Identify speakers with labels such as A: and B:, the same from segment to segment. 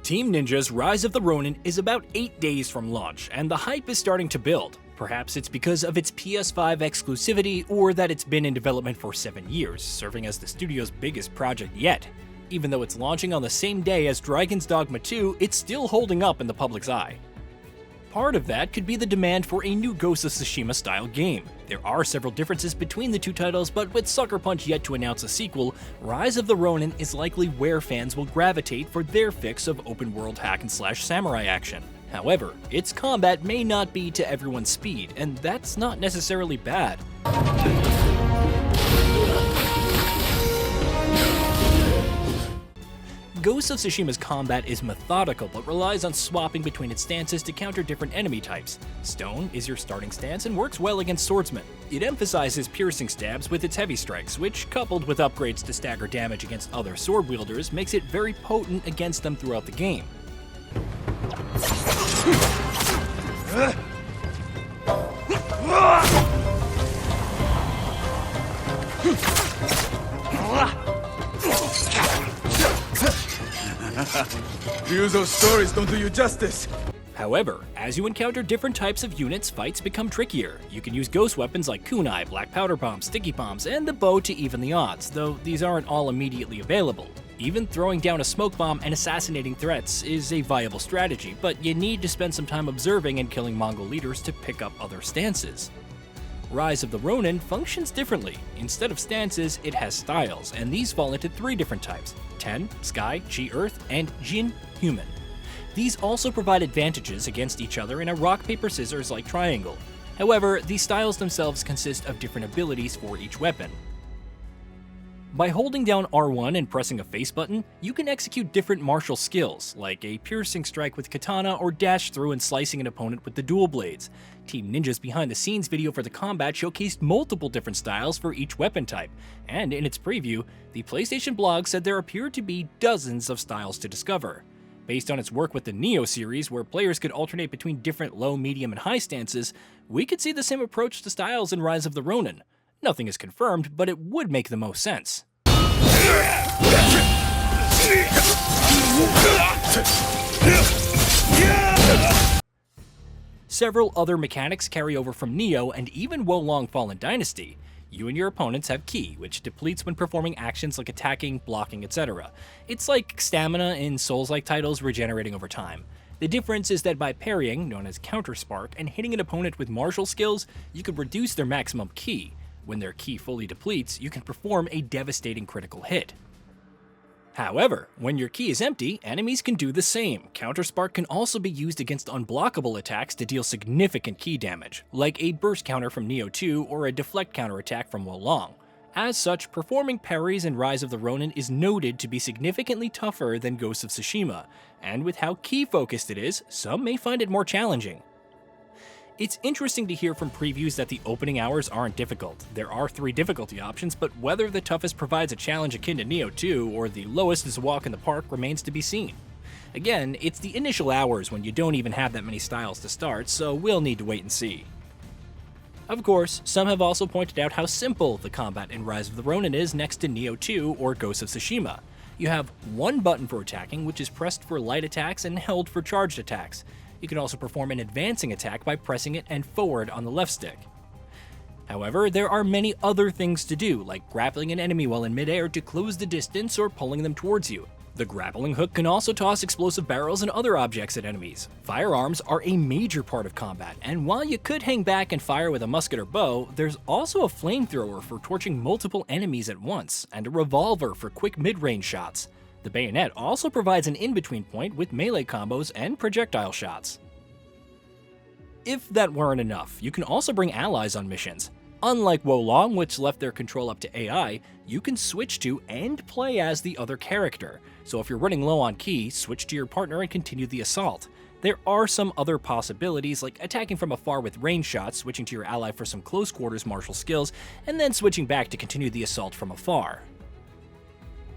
A: Team Ninja's Rise of the Ronin is about 8 days from launch, and the hype is starting to build. Perhaps it's because of its PS5 exclusivity, or that it's been in development for 7 years, serving as the studio's biggest project yet. Even though it's launching on the same day as Dragon's Dogma 2, it's still holding up in the public's eye. Part of that could be the demand for a new Ghost of Tsushima style game. There are several differences between the two titles, but with Sucker Punch yet to announce a sequel, Rise of the Ronin is likely where fans will gravitate for their fix of open-world hack-and-slash samurai action. However, its combat may not be to everyone's speed, and that's not necessarily bad. Ghost of Tsushima's combat is methodical but relies on swapping between its stances to counter different enemy types. Stone is your starting stance and works well against swordsmen. It emphasizes piercing stabs with its heavy strikes, which, coupled with upgrades to stagger damage against other sword wielders, makes it very potent against them throughout the game.
B: Ryuzo's stories don't do you justice.
A: However, as you encounter different types of units, fights become trickier. You can use ghost weapons like kunai, black powder bombs, sticky bombs, and the bow to even the odds, though these aren't all immediately available. Even throwing down a smoke bomb and assassinating threats is a viable strategy, but you need to spend some time observing and killing Mongol leaders to pick up other stances. Rise of the Ronin functions differently. Instead of stances, it has styles, and these fall into 3 different types: Ten, Sky, Chi Earth, and Jin, Human. These also provide advantages against each other in a rock-paper-scissors-like triangle. However, these styles themselves consist of different abilities for each weapon. By holding down R1 and pressing a face button, you can execute different martial skills, like a piercing strike with katana or dash through and slicing an opponent with the dual blades. Team Ninja's behind-the-scenes video for the combat showcased multiple different styles for each weapon type, and in its preview, the PlayStation blog said there appeared to be dozens of styles to discover. Based on its work with the Neo series, where players could alternate between different low, medium, and high stances, we could see the same approach to styles in Rise of the Ronin. Nothing is confirmed, but it would make the most sense. Several other mechanics carry over from Neo and even Wolong Fallen Dynasty. You and your opponents have Ki, which depletes when performing actions like attacking, blocking, etc. It's like stamina in Souls-like titles regenerating over time. The difference is that by parrying, known as Counter Spark, and hitting an opponent with martial skills, you can reduce their maximum Ki. When their Ki fully depletes, you can perform a devastating critical hit. However, when your Ki is empty, enemies can do the same. Counter Spark can also be used against unblockable attacks to deal significant Ki damage, like a burst counter from Neo 2 or a deflect counter attack from Wolong. As such, performing parries in Rise of the Ronin is noted to be significantly tougher than Ghost of Tsushima, and with how Ki-focused it is, some may find it more challenging. It's interesting to hear from previews that the opening hours aren't difficult. There are 3 difficulty options, but whether the toughest provides a challenge akin to Neo 2 or the lowest is a walk in the park remains to be seen. Again, it's the initial hours when you don't even have that many styles to start, so we'll need to wait and see. Of course, some have also pointed out how simple the combat in Rise of the Ronin is next to Neo 2 or Ghost of Tsushima. You have one button for attacking, which is pressed for light attacks and held for charged attacks. You can also perform an advancing attack by pressing it and forward on the left stick. However, there are many other things to do, like grappling an enemy while in midair to close the distance or pulling them towards you. The grappling hook can also toss explosive barrels and other objects at enemies. Firearms are a major part of combat, and while you could hang back and fire with a musket or bow, there's also a flamethrower for torching multiple enemies at once, and a revolver for quick mid-range shots. The bayonet also provides an in-between point with melee combos and projectile shots. If that weren't enough, you can also bring allies on missions. Unlike Wolong, which left their control up to AI, you can switch to and play as the other character. So if you're running low on Ki, switch to your partner and continue the assault. There are some other possibilities, like attacking from afar with range shots, switching to your ally for some close quarters martial skills, and then switching back to continue the assault from afar.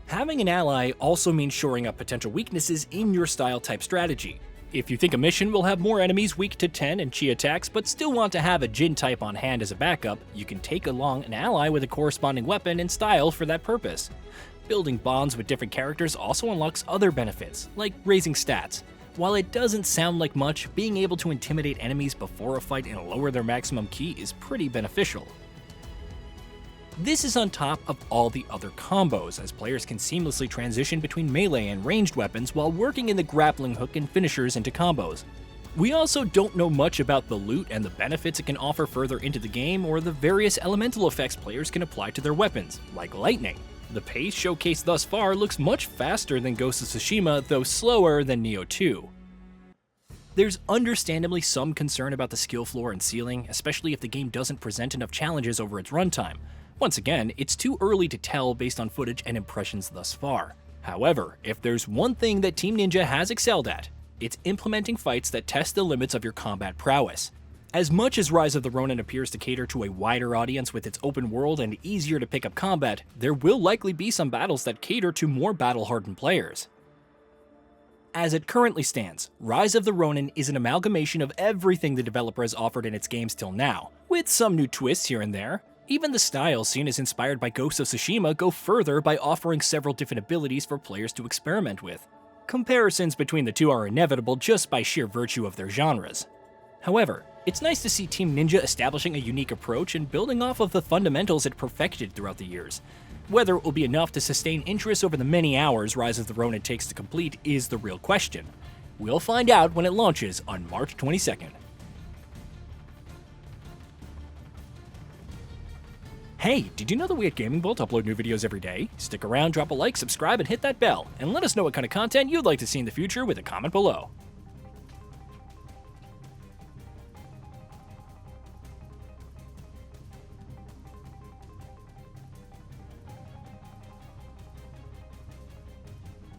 A: Having an ally also means shoring up potential weaknesses in your style type strategy. If you think a mission will have more enemies weak to 10 and Chi attacks but still want to have a Jin type on hand as a backup, you can take along an ally with a corresponding weapon and style for that purpose. Building bonds with different characters also unlocks other benefits, like raising stats. While it doesn't sound like much, being able to intimidate enemies before a fight and lower their maximum ki is pretty beneficial. This is on top of all the other combos, as players can seamlessly transition between melee and ranged weapons while working in the grappling hook and finishers into combos. We also don't know much about the loot and the benefits it can offer further into the game, or the various elemental effects players can apply to their weapons, like lightning. The pace showcased thus far looks much faster than Ghost of Tsushima, though slower than Nioh 2. There's understandably some concern about the skill floor and ceiling, especially if the game doesn't present enough challenges over its runtime. Once again, it's too early to tell based on footage and impressions thus far. However, if there's one thing that Team Ninja has excelled at, it's implementing fights that test the limits of your combat prowess. As much as Rise of the Ronin appears to cater to a wider audience with its open world and easier to pick up combat, there will likely be some battles that cater to more battle-hardened players. As it currently stands, Rise of the Ronin is an amalgamation of everything the developer has offered in its games till now, with some new twists here and there. Even the styles seen as inspired by Ghost of Tsushima go further by offering several different abilities for players to experiment with. Comparisons between the two are inevitable just by sheer virtue of their genres. However, it's nice to see Team Ninja establishing a unique approach and building off of the fundamentals it perfected throughout the years. Whether it will be enough to sustain interest over the many hours Rise of the Ronin takes to complete is the real question. We'll find out when it launches on March 22nd. Hey, did you know that we at Gaming Vault upload new videos every day? Stick around, drop a like, subscribe, and hit that bell, and let us know what kind of content you'd like to see in the future with a comment below.